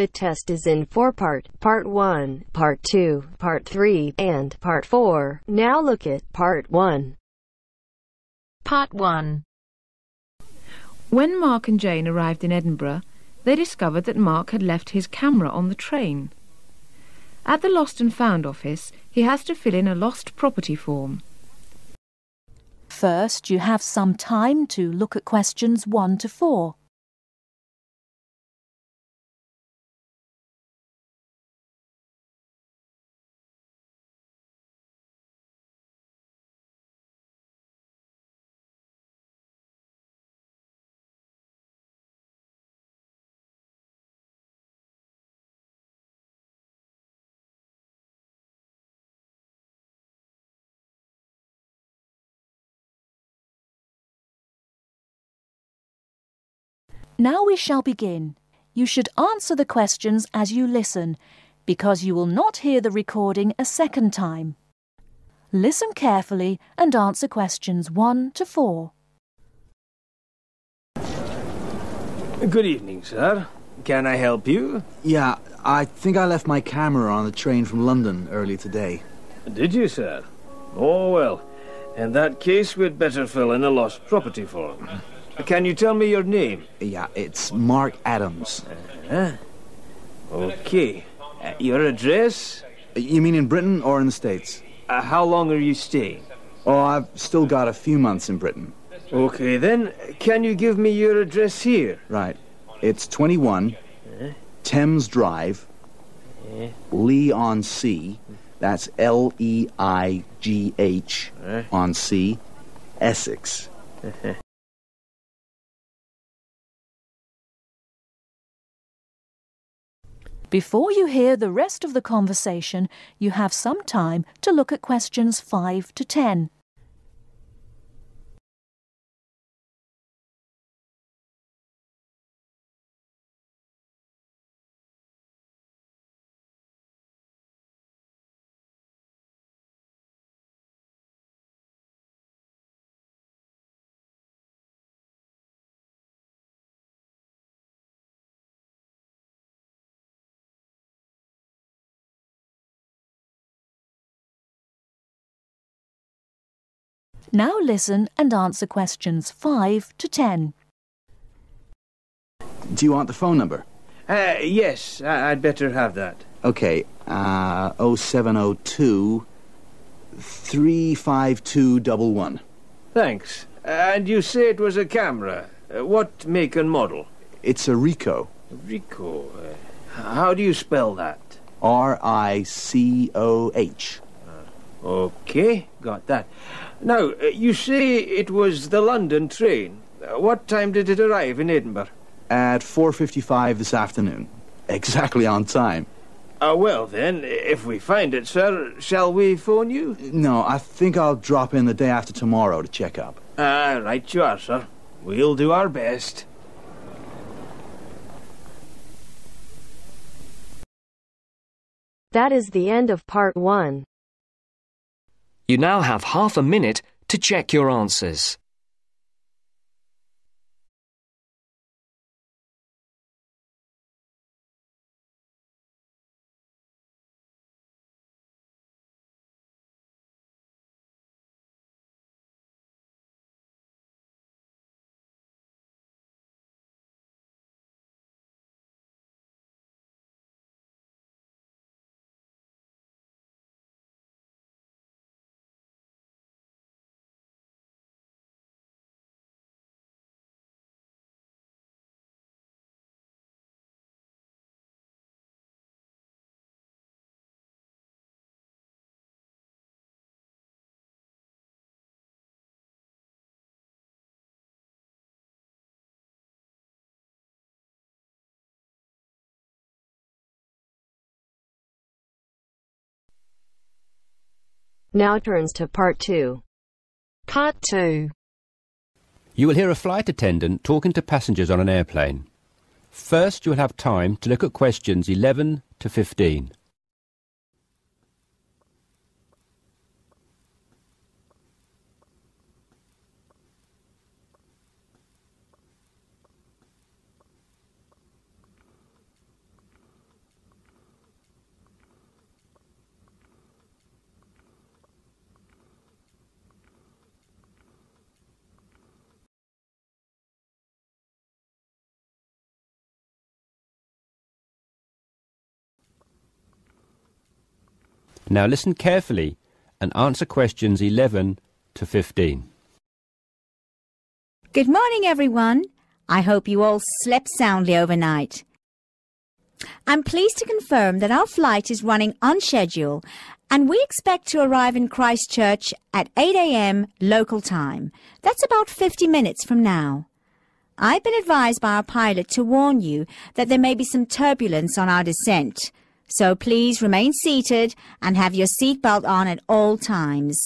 The test is in 4 parts: Part 1, Part 2, Part 3, and Part 4. Now look at Part 1. Part 1. When Mark and Jane arrived in Edinburgh, they discovered that Mark had left his camera on the train. At the Lost and Found office, he has to fill in a lost property form. First, you have some time to look at questions 1 to 4. Now we shall begin. You should answer the questions as you listen, because you will not hear the recording a second time. Listen carefully and answer questions 1 to 4. Good evening, sir. Can I help you? Yeah, I think I left my camera on the train from London early today. Did you, sir? Oh, well. In that case, we'd better fill in a lost property form. Can you tell me your name? Yeah, it's Mark Adams. Okay. Your address? You mean in Britain or in the States? How long are you staying? Oh, I've still got a few months in Britain. Okay, then. Can you give me your address here? Right. It's 21 Thames Drive, Leigh-on-Sea. That's Leigh on Sea, Essex. Before you hear the rest of the conversation, you have some time to look at questions 5 to 10. Now listen and answer questions 5 to 10. Do you want the phone number? Yes, I'd better have that. Okay, 0702 35211. Thanks. And you say it was a camera. What make and model? It's a Ricoh. Ricoh. How do you spell that? Ricoh. Okay, got that. Now, you say it was the London train. What time did it arrive in Edinburgh? At 4:55 this afternoon. Exactly on time. Well then, if we find it, sir, shall we phone you? No, I think I'll drop in the day after tomorrow to check up. Right you are, sir. We'll do our best. That is the end of Part 1. You now have half a minute to check your answers. Now turns to Part 2. Part 2. You will hear a flight attendant talking to passengers on an airplane. First, you will have time to look at questions 11 to 15. Now listen carefully and answer questions 11 to 15. Good morning, everyone. I hope you all slept soundly overnight. I'm pleased to confirm that our flight is running on schedule and we expect to arrive in Christchurch at 8 a.m. local time. That's about 50 minutes from now. I've been advised by our pilot to warn you that there may be some turbulence on our descent, so please remain seated and have your seatbelt on at all times.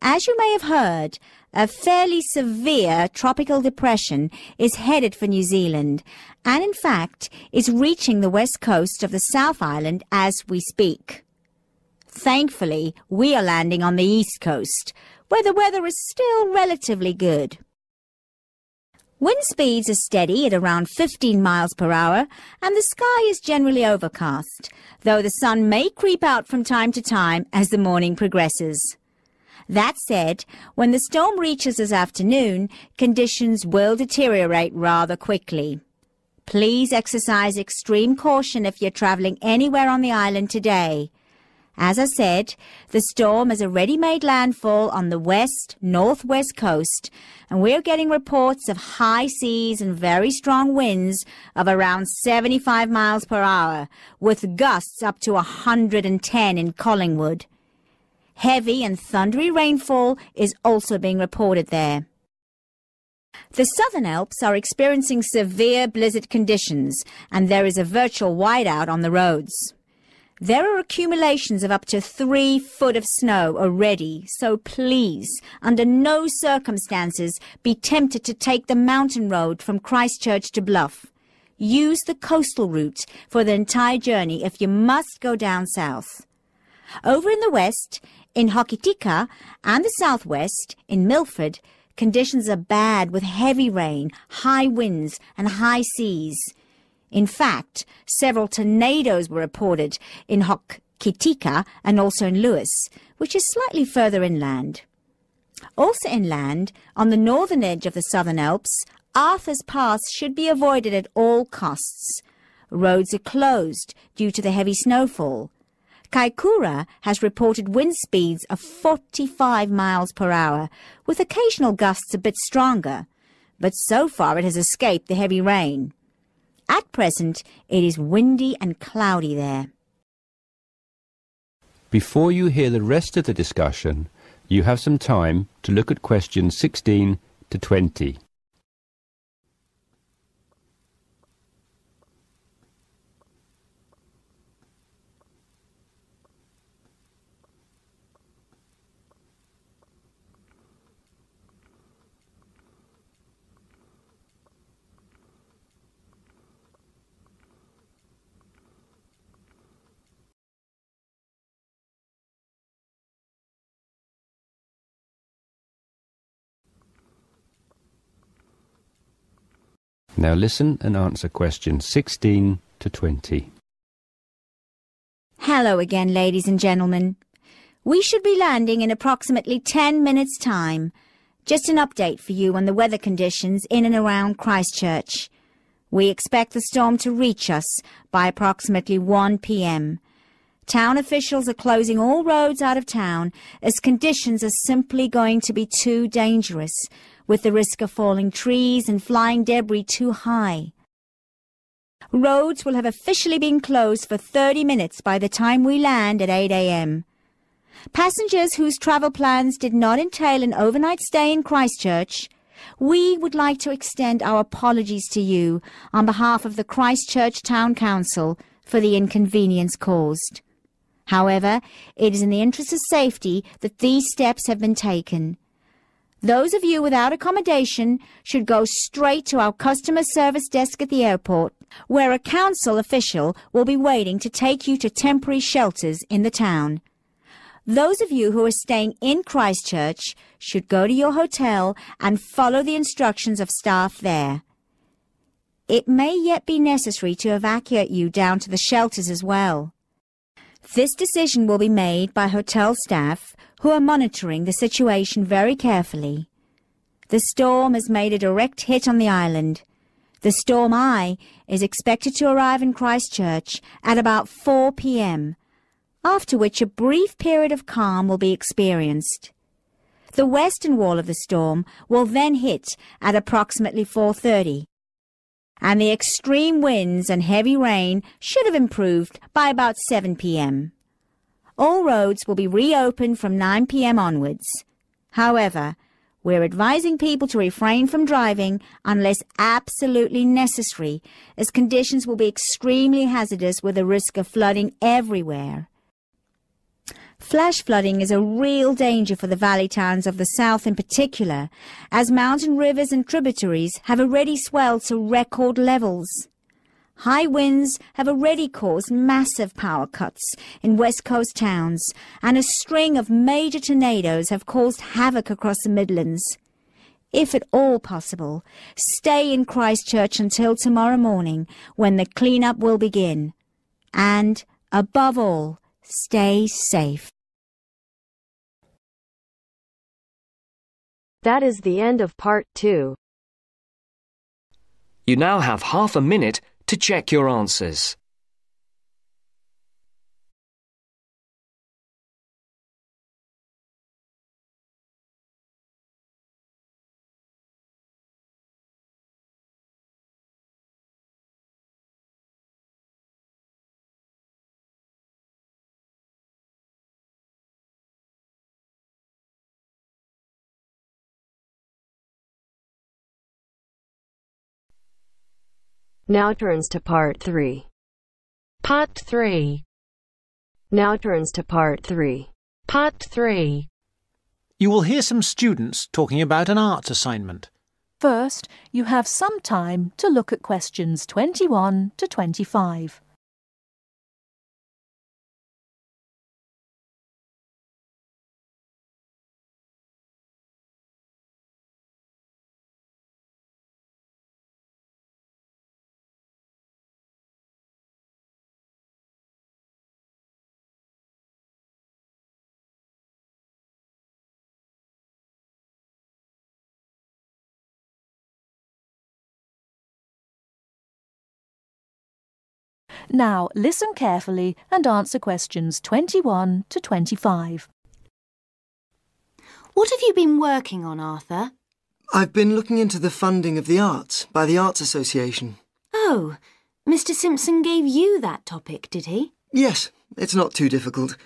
As you may have heard, a fairly severe tropical depression is headed for New Zealand and, in fact, is reaching the west coast of the South Island as we speak. Thankfully, we are landing on the east coast, where the weather is still relatively good. Wind speeds are steady at around 15 miles per hour, and the sky is generally overcast, though the sun may creep out from time to time as the morning progresses. That said, when the storm reaches this afternoon, conditions will deteriorate rather quickly. Please exercise extreme caution if you're travelling anywhere on the island today. As I said, the storm has already made landfall on the west-northwest coast, and we're getting reports of high seas and very strong winds of around 75 miles per hour, with gusts up to 110 in Collingwood. Heavy and thundery rainfall is also being reported there. The Southern Alps are experiencing severe blizzard conditions, and there is a virtual whiteout on the roads. There are accumulations of up to 3 foot of snow already, so please, under no circumstances, be tempted to take the mountain road from Christchurch to Bluff. Use the coastal route for the entire journey if you must go down south. Over in the west, in Hokitika, and the southwest, in Milford, conditions are bad with heavy rain, high winds, and high seas. In fact, several tornadoes were reported in Hokitika and also in Lewis, which is slightly further inland. Also inland, on the northern edge of the Southern Alps, Arthur's Pass should be avoided at all costs. Roads are closed due to the heavy snowfall. Kaikoura has reported wind speeds of 45 miles per hour, with occasional gusts a bit stronger, but so far it has escaped the heavy rain. At present, it is windy and cloudy there. Before you hear the rest of the discussion, you have some time to look at questions 16 to 20. Now listen and answer questions 16 to 20. Hello again, ladies and gentlemen. We should be landing in approximately 10 minutes' time. Just an update for you on the weather conditions in and around Christchurch. We expect the storm to reach us by approximately 1 p.m. Town officials are closing all roads out of town as conditions are simply going to be too dangerous, with the risk of falling trees and flying debris too high. Roads will have officially been closed for 30 minutes by the time we land at 8 a.m. Passengers whose travel plans did not entail an overnight stay in Christchurch, we would like to extend our apologies to you on behalf of the Christchurch Town Council for the inconvenience caused. However, it is in the interest of safety that these steps have been taken. Those of you without accommodation should go straight to our customer service desk at the airport, where a council official will be waiting to take you to temporary shelters in the town. Those of you who are staying in Christchurch should go to your hotel and follow the instructions of staff there. It may yet be necessary to evacuate you down to the shelters as well. This decision will be made by hotel staff who are monitoring the situation very carefully. The storm has made a direct hit on the island. The storm eye is expected to arrive in Christchurch at about 4 p.m. after which a brief period of calm will be experienced. The western wall of the storm will then hit at approximately 4:30, and the extreme winds and heavy rain should have improved by about 7 p.m. All roads will be reopened from 9 p.m. onwards. However, we're advising people to refrain from driving unless absolutely necessary, as conditions will be extremely hazardous with a risk of flooding everywhere. Flash flooding is a real danger for the valley towns of the south in particular, as mountain rivers and tributaries have already swelled to record levels. High winds have already caused massive power cuts in West Coast towns, and a string of major tornadoes have caused havoc across the Midlands. If at all possible, stay in Christchurch until tomorrow morning, when the clean-up will begin. And, above all, stay safe. That is the end of part 2. You now have half a minute to check your answers. Now turns to part 3. Part 3. Now turns to part 3. Part 3. You will hear some students talking about an arts assignment. First, you have some time to look at questions 21 to 25. Now, listen carefully and answer questions 21 to 25. What have you been working on, Arthur? I've been looking into the funding of the arts by the Arts Association. Oh, Mr. Simpson gave you that topic, did he? Yes, it's not too difficult.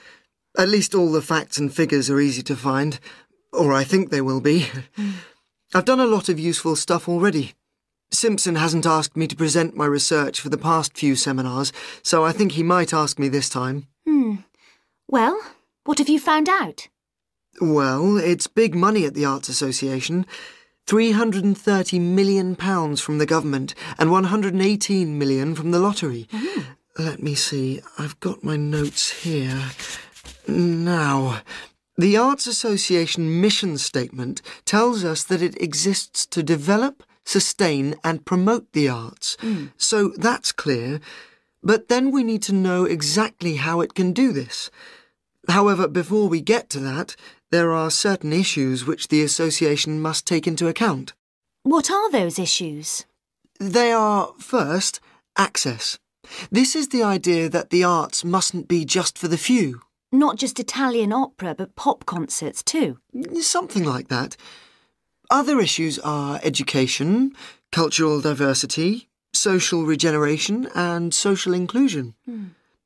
At least all the facts and figures are easy to find, or I think they will be. I've done a lot of useful stuff already. Simpson hasn't asked me to present my research for the past few seminars, so I think he might ask me this time. Well, what have you found out? Well, it's big money at the Arts Association. £330 million from the government and £118 million from the lottery. Let me see, I've got my notes here. Now, the Arts Association mission statement tells us that it exists to develop, sustain and promote the arts. So that's clear. But then we need to know exactly how it can do this. However, before we get to that, there are certain issues which the association must take into account. What are those issues? They are, first, access. This is the idea that the arts mustn't be just for the few. Not just Italian opera, but pop concerts too. Something like that. Other issues are education, cultural diversity, social regeneration and social inclusion.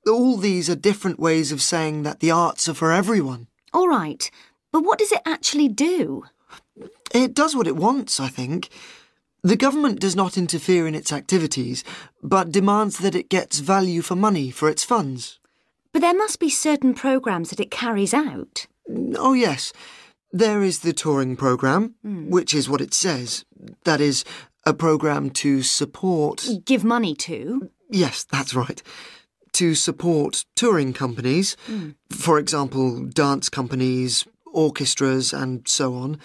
All these are different ways of saying that the arts are for everyone. All right, but what does it actually do? It does what it wants, I think. The government does not interfere in its activities, but demands that it gets value for money for its funds. But there must be certain programmes that it carries out. Oh, yes. There is the touring programme, which is what it says. That is, a programme to support... Give money to? Yes, that's right. To support touring companies, for example, dance companies, orchestras and so on.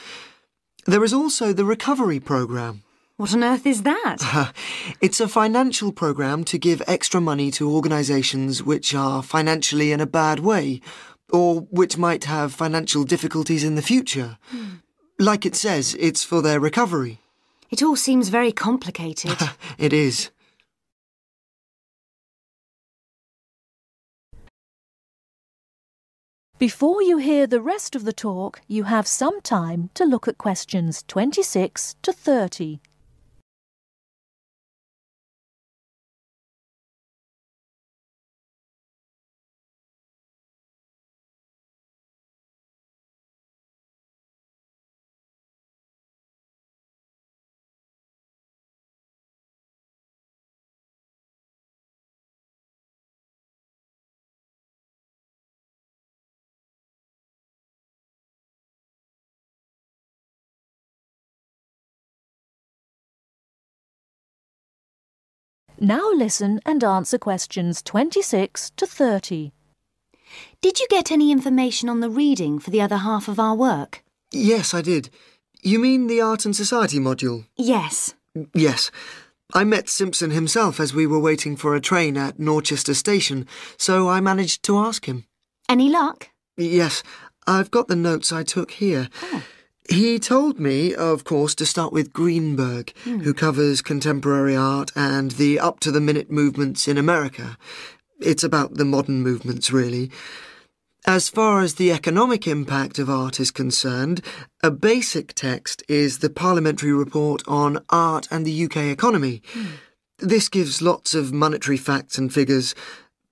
There is also the recovery programme. What on earth is that? It's a financial programme to give extra money to organisations which are financially in a bad way, or which might have financial difficulties in the future. Like it says, it's for their recovery. It all seems very complicated. It is. Before you hear the rest of the talk, you have some time to look at questions 26 to 30. Now listen and answer questions 26 to 30. Did you get any information on the reading for the other half of our work? Yes, I did. You mean the Art and Society module? Yes. Yes. I met Simpson himself as we were waiting for a train at Norchester Station, so I managed to ask him. Any luck? Yes, I've got the notes I took here. Oh. He told me, of course, to start with Greenberg, who covers contemporary art and the up-to-the-minute movements in America. It's about the modern movements, really. As far as the economic impact of art is concerned, a basic text is the Parliamentary Report on Art and the UK Economy. This gives lots of monetary facts and figures,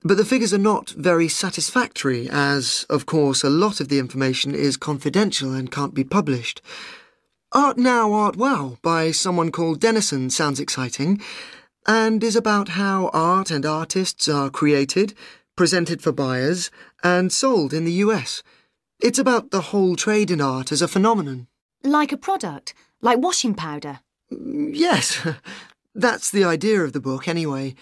but the figures are not very satisfactory, as, of course, a lot of the information is confidential and can't be published. Art Now, Art Wow by someone called Dennison sounds exciting, and is about how art and artists are created, presented for buyers, and sold in the US. It's about the whole trade in art as a phenomenon. Like a product? Like washing powder? Yes, that's the idea of the book, anyway.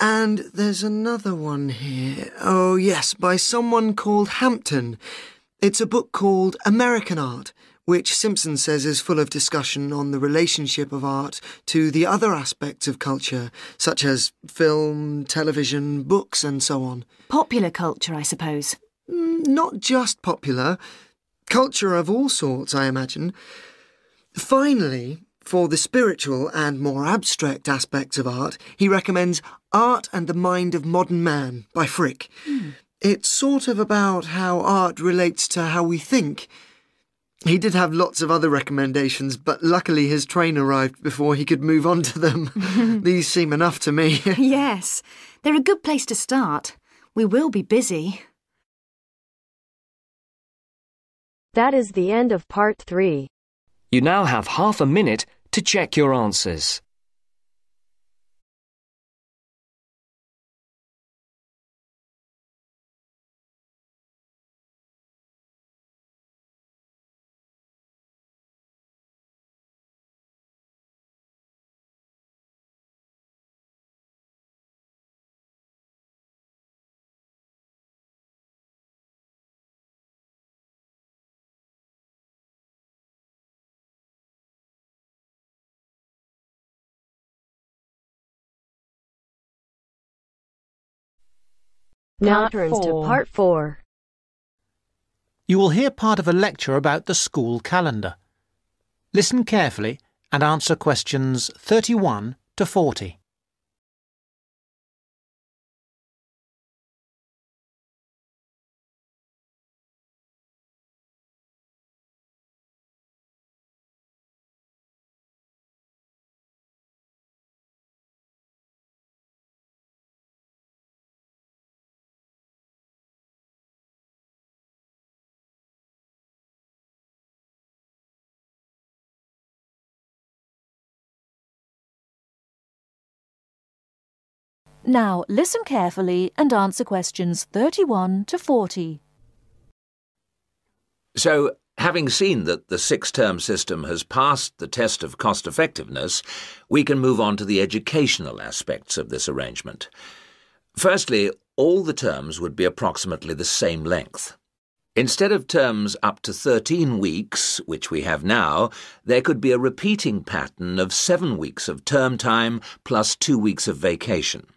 And there's another one here. Oh, yes, by someone called Hampton. It's a book called American Art, which Simpson says is full of discussion on the relationship of art to the other aspects of culture, such as film, television, books, and so on. Popular culture, I suppose. Not just popular. Culture of all sorts, I imagine. Finally, for the spiritual and more abstract aspects of art, he recommends Art and the Mind of Modern Man by Frick. It's sort of about how art relates to how we think. He did have lots of other recommendations, but luckily his train arrived before he could move on to them. These seem enough to me. Yes, they're a good place to start. We will be busy. That is the end of part 3. You now have half a minute to check your answers. Now turns to part 4. You will hear part of a lecture about the school calendar. Listen carefully and answer questions 31 to 40. Now listen carefully and answer questions 31 to 40. So, having seen that the six-term system has passed the test of cost-effectiveness, we can move on to the educational aspects of this arrangement. Firstly, all the terms would be approximately the same length. Instead of terms up to 13 weeks, which we have now, there could be a repeating pattern of 7 weeks of term time plus 2 weeks of vacation.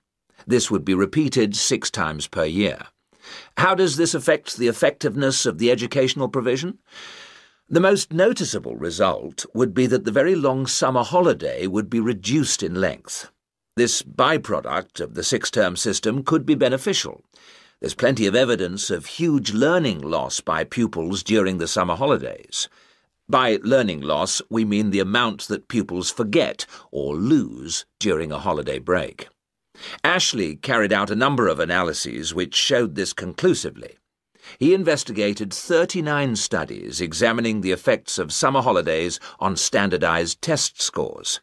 This would be repeated 6 times per year. How does this affect the effectiveness of the educational provision? The most noticeable result would be that the very long summer holiday would be reduced in length. This byproduct of the six-term system could be beneficial. There's plenty of evidence of huge learning loss by pupils during the summer holidays. By learning loss, we mean the amount that pupils forget or lose during a holiday break. Ashley carried out a number of analyses which showed this conclusively. He investigated 39 studies examining the effects of summer holidays on standardized test scores.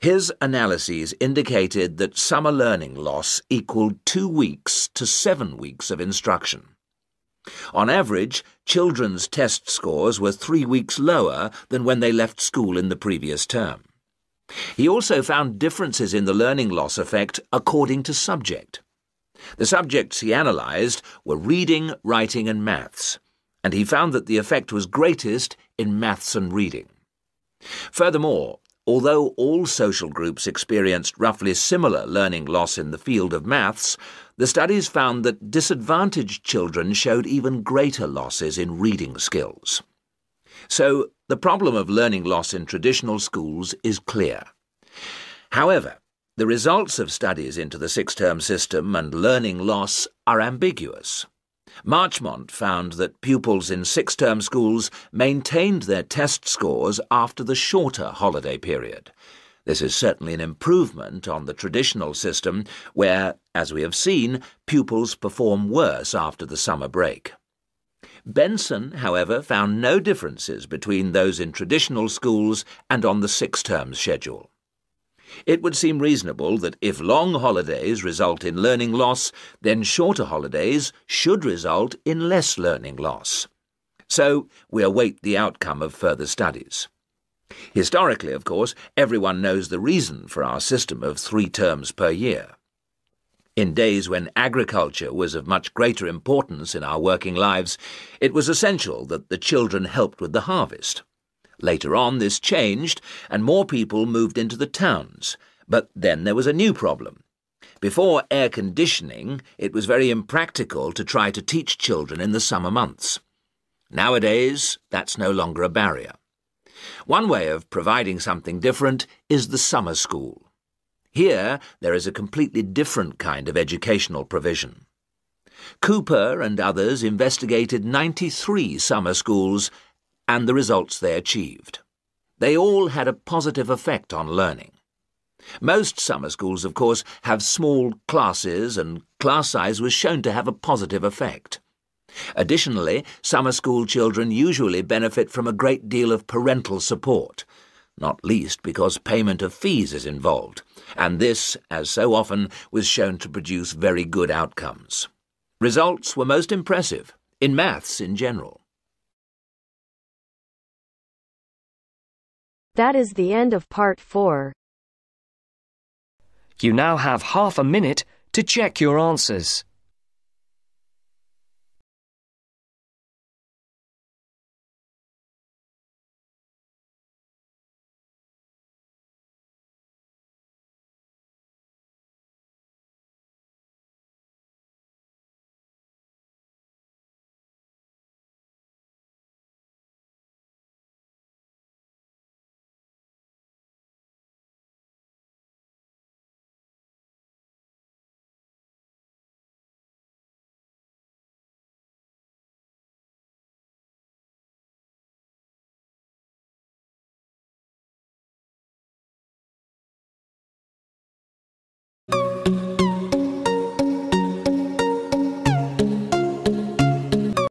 His analyses indicated that summer learning loss equaled 2 weeks to 7 weeks of instruction. On average, children's test scores were 3 weeks lower than when they left school in the previous term. He also found differences in the learning loss effect according to subject. The subjects he analysed were reading, writing and maths, and he found that the effect was greatest in maths and reading. Furthermore, although all social groups experienced roughly similar learning loss in the field of maths, the studies found that disadvantaged children showed even greater losses in reading skills. So, the problem of learning loss in traditional schools is clear. However, the results of studies into the six-term system and learning loss are ambiguous. Marchmont found that pupils in six-term schools maintained their test scores after the shorter holiday period. This is certainly an improvement on the traditional system where, as we have seen, pupils perform worse after the summer break. Benson, however, found no differences between those in traditional schools and on the six-term schedule. It would seem reasonable that if long holidays result in learning loss, then shorter holidays should result in less learning loss. So we await the outcome of further studies. Historically, of course, everyone knows the reason for our system of 3 terms per year. In days when agriculture was of much greater importance in our working lives, it was essential that the children helped with the harvest. Later on, this changed, and more people moved into the towns. But then there was a new problem. Before air conditioning, it was very impractical to try to teach children in the summer months. Nowadays, that's no longer a barrier. One way of providing something different is the summer school. Here, there is a completely different kind of educational provision. Cooper and others investigated 93 summer schools and the results they achieved. They all had a positive effect on learning. Most summer schools, of course, have small classes, and class size was shown to have a positive effect. Additionally, summer school children usually benefit from a great deal of parental support, not least because payment of fees is involved, and this, as so often, was shown to produce very good outcomes. Results were most impressive, in maths in general. That is the end of part 4. You now have half a minute to check your answers.